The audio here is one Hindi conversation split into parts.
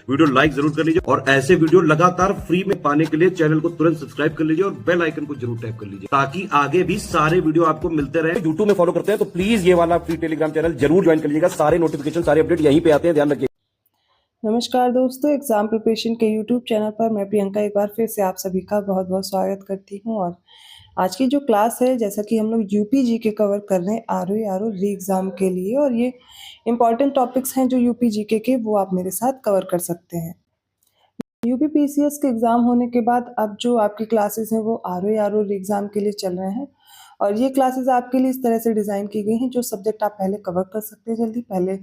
वीडियो लाइक जरूर कर लीजिए और ऐसे वीडियो लगातार फ्री में पाने के लिए चैनल को तुरंत सब्सक्राइब कर लीजिए और बेल आइकन को जरूर टैप कर लीजिए ताकि आगे भी सारे वीडियो आपको मिलते रहे। यूट्यूब में फॉलो करते हैं तो प्लीज ये वाला फ्री टेलीग्राम चैनल जरूर ज्वाइन कर लीजिएगा। सारे नोटिफिकेशन सारे अपडेट यहीं पे आते हैं, ध्यान रखिए। नमस्कार दोस्तों, एग्जाम प्रिपरेशन के यूट्यूब चैनल पर मैं प्रियंका एक बार फिर से आप सभी का बहुत बहुत स्वागत करती हूं। और आज की जो क्लास है, जैसा कि हम लोग यूपी जीके कवर कर रहे हैं आरओ री एग्ज़ाम के लिए, और ये इंपॉर्टेंट टॉपिक्स हैं जो यूपी जीके के, वो आप मेरे साथ कवर कर सकते हैं। यूपी पीसीएस के एग्ज़ाम होने के बाद अब जो आपकी क्लासेस हैं वो आरओ री एग्ज़ाम के लिए चल रहे हैं, और ये क्लासेस आपके लिए इस तरह से डिज़ाइन की गई हैं जो सब्जेक्ट आप पहले कवर कर सकते हैं जल्दी। पहले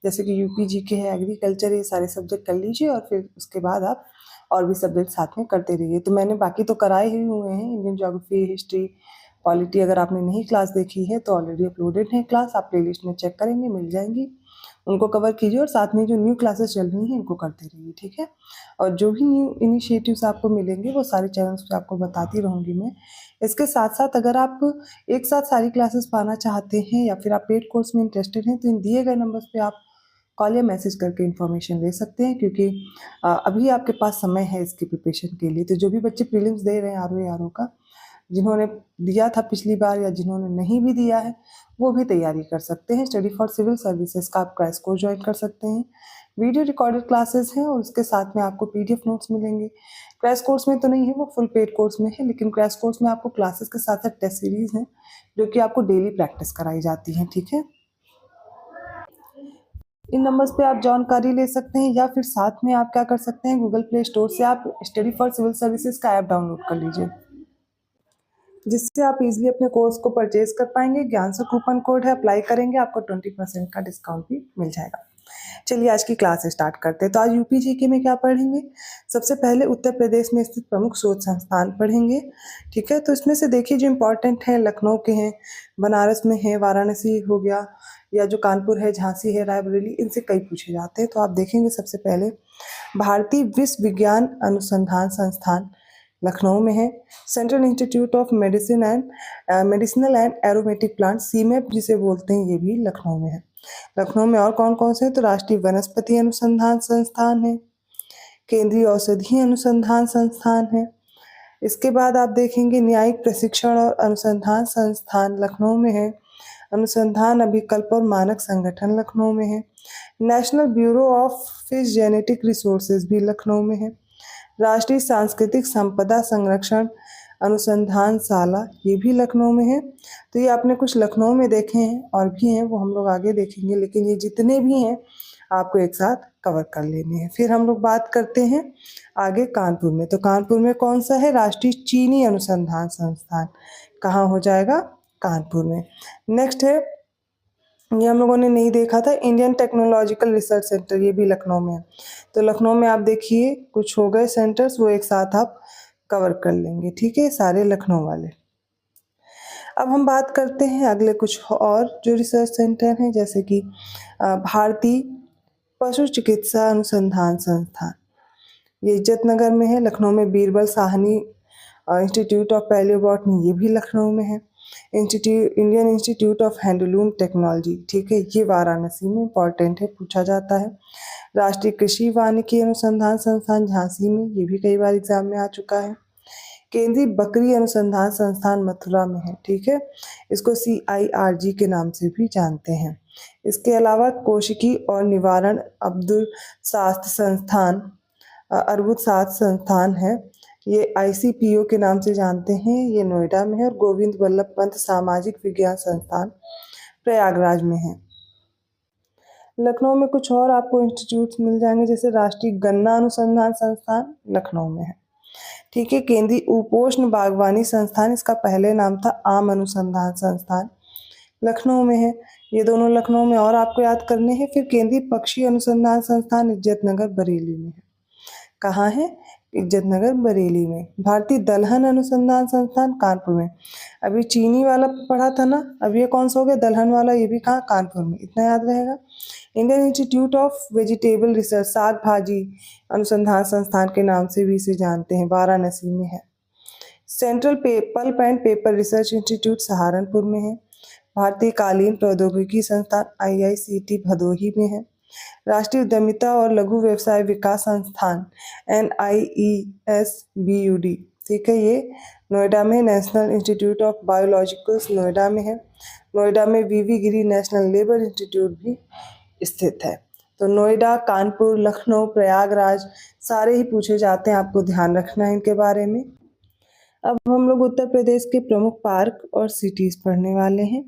जैसे कि यूपी जीके है, एग्रीकल्चर, ये सारे सब्जेक्ट कर लीजिए और फिर उसके बाद आप और भी सब्जेक्ट साथ में करते रहिए। तो मैंने बाकी तो कराए ही हुए हैं, इंडियन ज्योग्राफी, हिस्ट्री, पॉलिटी। अगर आपने नहीं क्लास देखी है तो ऑलरेडी अपलोडेड है क्लास, आप प्लेलिस्ट में चेक करेंगे, मिल जाएंगी, उनको कवर कीजिए और साथ में जो न्यू क्लासेस चल रही हैं इनको करते रहिए, ठीक है। और जो भी न्यू इनिशिएटिव्स आपको मिलेंगे वो सारे चैनल्स पे आपको बताती रहूँगी मैं। इसके साथ साथ अगर आप एक साथ सारी क्लासेस पाना चाहते हैं या फिर आप पेड कोर्स में इंटरेस्टेड हैं तो इन दिए गए नंबर्स पे आप कॉल या मैसेज करके इन्फॉर्मेशन ले सकते हैं, क्योंकि अभी आपके पास समय है इसकी प्रिपरेशन के लिए। तो जो भी बच्चे प्रीलिम्स दे रहे हैं आरओ का, जिन्होंने दिया था पिछली बार या जिन्होंने नहीं भी दिया है, वो भी तैयारी कर सकते हैं। स्टडी फॉर सिविल सर्विसेज का आप क्रैश कोर्स ज्वाइन कर सकते हैं। वीडियो रिकॉर्डेड क्लासेस हैं और उसके साथ में आपको पीडीएफ नोट्स मिलेंगे। क्रैश कोर्स में तो नहीं है, वो फुल पेड कोर्स में है, लेकिन क्रैश कोर्स में आपको क्लासेस के साथ साथ टेस्ट सीरीज हैं जो कि आपको डेली प्रैक्टिस कराई जाती हैं, ठीक है। इन नंबर्स पे आप जानकारी ले सकते हैं या फिर साथ में आप क्या कर सकते हैं, गूगल प्ले स्टोर से आप स्टडी फॉर सिविल सर्विसेज का ऐप डाउनलोड कर लीजिए, जिससे आप इजीली अपने कोर्स को परचेज कर पाएंगे। ज्ञान से कूपन कोड है, अप्लाई करेंगे आपको 20% का डिस्काउंट भी मिल जाएगा। चलिए आज की क्लास स्टार्ट करते हैं। तो आज यूपी जीके में क्या पढ़ेंगे, सबसे पहले उत्तर प्रदेश में स्थित प्रमुख शोध संस्थान पढ़ेंगे, ठीक है। तो इसमें से देखिए जो इम्पोर्टेंट है, लखनऊ के हैं, बनारस में है, वाराणसी हो गया, या जो कानपुर है, झांसी है, रायबरेली, इनसे कई पूछे जाते हैं। तो आप देखेंगे सबसे पहले भारतीय विश्व विज्ञान अनुसंधान संस्थान लखनऊ में है। Central institute of medicinal and aromatic plant, CIMAP जिसे बोलते हैं, ये भी लखनऊ में है। लखनऊ में और कौन कौन से हैं, तो राष्ट्रीय वनस्पति अनुसंधान संस्थान है, केंद्रीय औषधि अनुसंधान संस्थान है। इसके बाद आप देखेंगे न्यायिक प्रशिक्षण और अनुसंधान संस्थान लखनऊ में है। अनुसंधान अभिकल्प और मानक संगठन लखनऊ में है। National bureau of fish genetic resources भी लखनऊ में है। राष्ट्रीय सांस्कृतिक संपदा संरक्षण अनुसंधानशाला, ये भी लखनऊ में है। तो ये आपने कुछ लखनऊ में देखे हैं, और भी हैं वो हम लोग आगे देखेंगे, लेकिन ये जितने भी हैं आपको एक साथ कवर कर लेने हैं। फिर हम लोग बात करते हैं आगे कानपुर में। तो कानपुर में कौन सा है, राष्ट्रीय चीनी अनुसंधान संस्थान, कहाँ हो जाएगा, कानपुर में। नेक्स्ट है, ये हम लोगों ने नहीं देखा था, इंडियन टेक्नोलॉजिकल रिसर्च सेंटर, ये भी लखनऊ में है। तो लखनऊ में आप देखिए कुछ हो गए सेंटर्स, वो एक साथ आप कवर कर लेंगे, ठीक है, सारे लखनऊ वाले। अब हम बात करते हैं अगले कुछ और जो रिसर्च सेंटर हैं, जैसे कि भारतीय पशु चिकित्सा अनुसंधान संस्थान, ये इज्जतनगर में है। लखनऊ में Birbal Sahni institute of palaeobotany, ये भी लखनऊ में है। Indian institute of handloom technology, ठीक है, ये वाराणसी में, इंपॉर्टेंट है, पूछा जाता है। राष्ट्रीय कृषि वानिकी अनुसंधान संस्थान झांसी में, ये भी कई बार एग्जाम में आ चुका है। केंद्रीय बकरी अनुसंधान संस्थान मथुरा में है, ठीक है, इसको CIRG के नाम से भी जानते हैं। इसके अलावा कोशिकी और निवारण अब्दुल शास्त्र संस्थान, अर्बुद शास्त्र संस्थान है, ये ICPO के नाम से जानते हैं, ये नोएडा में है। और गोविंद वल्लभ पंत सामाजिक विज्ञान संस्थान प्रयागराज में है। लखनऊ में कुछ और आपको इंस्टीट्यूट्स मिल जाएंगे, जैसे राष्ट्रीय गन्ना अनुसंधान संस्थान लखनऊ में है, ठीक है। केंद्रीय उपोष्ण बागवानी संस्थान, इसका पहले नाम था आम अनुसंधान संस्थान, लखनऊ में है। ये दोनों लखनऊ में और आपको याद करने हैं। फिर केंद्रीय पक्षी अनुसंधान संस्थान इज्जतनगर बरेली में है, कहाँ है, इज्जतनगर बरेली में। भारतीय दलहन अनुसंधान संस्थान कानपुर में। अभी चीनी वाला पढ़ा था ना, अब ये कौन सा हो गया, दलहन वाला, ये भी कहाँ, कानपुर में, इतना याद रहेगा। Indian institute of vegetable research, साग भाजी अनुसंधान संस्थान के नाम से भी इसे जानते हैं, वाराणसी में है। Central pulp and paper research institute Saharanpur में है। भारतीय कालीन प्रौद्योगिकी संस्थान IICT भदोही में है। राष्ट्रीय उद्यमिता और लघु व्यवसाय विकास संस्थान NIESBUD, ठीक है, ये नोएडा में national institute of biologicals Noida में है। नोएडा में वीवी गिरी नेशनल लेबर इंस्टीट्यूट भी स्थित है। तो नोएडा, कानपुर, लखनऊ, प्रयागराज सारे ही पूछे जाते हैं, आपको ध्यान रखना है इनके बारे में। अब हम लोग उत्तर प्रदेश के प्रमुख पार्क और सिटीज पढ़ने वाले हैं।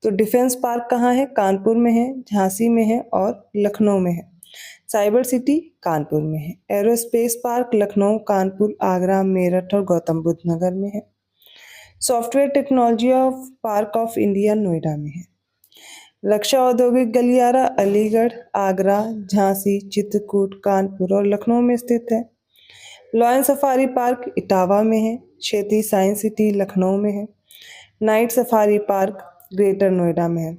तो डिफेंस पार्क कहाँ है? कानपुर में है, झांसी में है और लखनऊ में है। साइबर सिटी कानपुर में है। एरोस्पेस पार्क लखनऊ, कानपुर, आगरा, मेरठ और गौतम बुद्ध नगर में है। Software technology of park of India Noida में है। रक्षा औद्योगिक गलियारा अलीगढ़, आगरा, झांसी, चित्रकूट, कानपुर और लखनऊ में स्थित है। लॉयन सफारी पार्क इटावा में है। क्षेत्रीय साइंस सिटी लखनऊ में है। Night safari park greater Noida में है।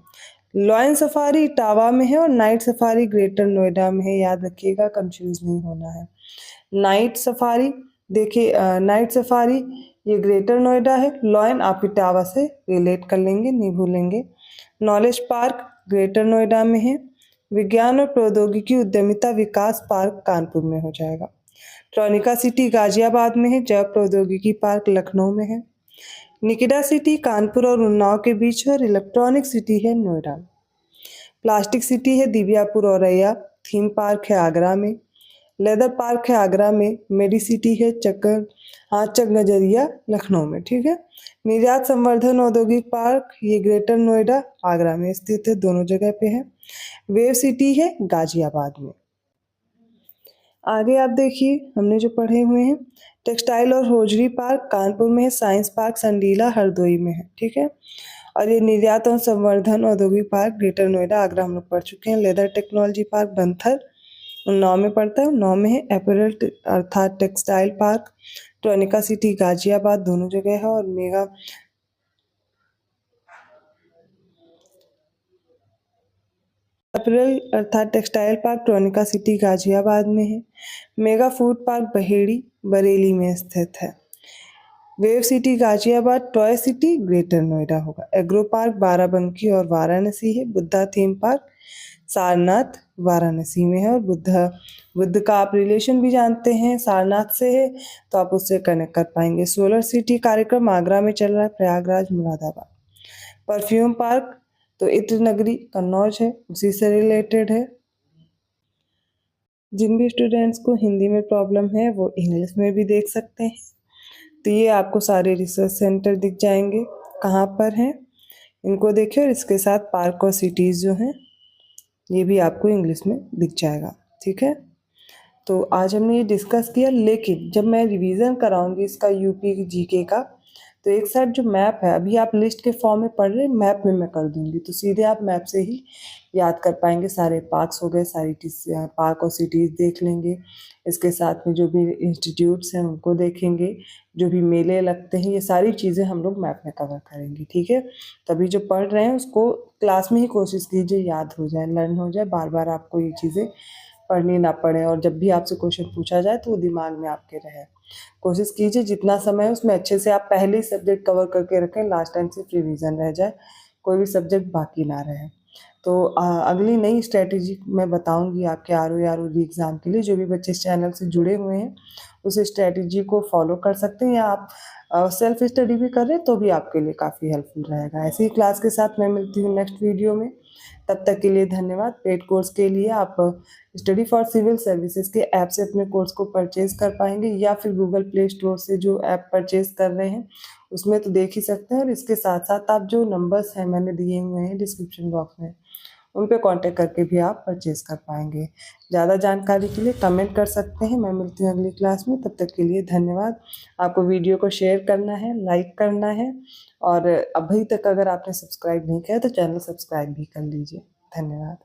लॉयन सफारी इटावा में है और नाइट सफारी ग्रेटर नोएडा में है, याद रखिएगा, कंफ्यूज नहीं होना है। नाइट सफारी देखिए, नाइट सफारी ये ग्रेटर नोएडा है, लॉयन आप इटावा से रिलेट कर लेंगे, नहीं भूलेंगे। नॉलेज पार्क ग्रेटर नोएडा में है। विज्ञान और प्रौद्योगिकी उद्यमिता विकास पार्क कानपुर में हो जाएगा। ट्रॉनिका सिटी गाजियाबाद में है। जैव प्रौद्योगिकी पार्क लखनऊ में है। निकिडा सिटी कानपुर और उन्नाव के बीच है और इलेक्ट्रॉनिक सिटी है नोएडा में। प्लास्टिक सिटी है दिव्यापुर औरैया। थीम पार्क है आगरा में। लेदर पार्क है आगरा में। मेडी सिटी है चक नजरिया लखनऊ में, ठीक है। निर्यात संवर्धन औद्योगिक पार्क ये ग्रेटर नोएडा आगरा में स्थित है, दोनों जगह पे है। वेव सिटी है गाजियाबाद में। आगे आप देखिए हमने जो पढ़े हुए हैं, टेक्सटाइल और होजरी पार्क कानपुर में है। साइंस पार्क संडीला हरदोई में है, ठीक है। और ये निर्यात और संवर्धन औद्योगिक पार्क ग्रेटर नोएडा आगरा हम लोग पढ़ चुके हैं। Leather technology park Banthar Unnao में पड़ता है, उन्नाव में है। अपैरल अर्थात textile park tronica city Ghaziabad दोनों जगह है। और मेगा अपैरल अर्थात textile park tronica city Ghaziabad में है। Mega food park Baheri Bareilly में स्थित है। Wave city Ghaziabad, toy city greater Noida होगा। एग्रो पार्क बाराबंकी और वाराणसी है। बुद्धा थीम पार्क सारनाथ वाराणसी में है। और बुद्ध का आप रिलेशन भी जानते हैं, सारनाथ से है तो आप उससे कनेक्ट कर पाएंगे। सोलर सिटी कार्यक्रम आगरा में चल रहा है, प्रयागराज मुरादाबाद। परफ्यूम पार्क तो इत्र नगरी कन्नौज है, उसी से रिलेटेड है। जिन भी स्टूडेंट्स को हिंदी में प्रॉब्लम है वो इंग्लिश में भी देख सकते हैं। तो ये आपको सारे रिसर्च सेंटर दिख जाएंगे कहाँ पर हैं, इनको देखिए। और इसके साथ पार्क और सिटीज़ जो हैं ये भी आपको इंग्लिश में दिख जाएगा, ठीक है। तो आज हमने ये डिस्कस किया, लेकिन जब मैं रिवीजन कराऊंगी इसका यूपी जीके का, तो एक साइड जो मैप है, अभी आप लिस्ट के फॉर्म में पढ़ रहे हैं, मैप में मैं कर दूंगी, तो सीधे आप मैप से ही याद कर पाएंगे। सारे पार्क्स हो गए, सारी पार्क और सिटीज़ देख लेंगे। इसके साथ में जो भी इंस्टीट्यूट्स हैं उनको देखेंगे, जो भी मेले लगते हैं, ये सारी चीज़ें हम लोग मैप में कवर करेंगे, ठीक है। तभी जो पढ़ रहे हैं उसको क्लास में ही कोशिश कीजिए याद हो जाए, लर्न हो जाए, बार बार आपको ये चीज़ें पढ़नी ना पड़े। और जब भी आपसे क्वेश्चन पूछा जाए तो वो दिमाग में आपके रहे। कोशिश कीजिए जितना समय है उसमें अच्छे से आप पहले ही सब्जेक्ट कवर करके रखें, लास्ट टाइम सिर्फ रिवीजन रह जाए, कोई भी सब्जेक्ट बाकी ना रहे। तो अगली नई स्ट्रेटेजी मैं बताऊंगी आपके ROE एग्ज़ाम के लिए। जो भी बच्चे इस चैनल से जुड़े हुए हैं उस स्ट्रेटेजी को फॉलो कर सकते हैं, या आप सेल्फ स्टडी भी कर रहे हैं तो भी आपके लिए काफ़ी हेल्पफुल रहेगा। ऐसी ही क्लास के साथ मैं मिलती हूँ नेक्स्ट वीडियो में। तब तक के लिए धन्यवाद। पेड कोर्स के लिए आप स्टडी फॉर सिविल सर्विसेज के ऐप से अपने कोर्स को परचेज कर पाएंगे, या फिर गूगल प्ले स्टोर से जो ऐप परचेज कर रहे हैं उसमें तो देख ही सकते हैं। और इसके साथ साथ आप जो नंबर्स हैं मैंने दिए हुए हैं डिस्क्रिप्शन बॉक्स में, उन पे कांटेक्ट करके भी आप परचेज कर पाएंगे। ज़्यादा जानकारी के लिए कमेंट कर सकते हैं। मैं मिलती हूँ अगली क्लास में, तब तक के लिए धन्यवाद। आपको वीडियो को शेयर करना है, लाइक करना है, और अभी तक अगर आपने सब्सक्राइब नहीं किया तो चैनल सब्सक्राइब भी कर लीजिए। धन्यवाद।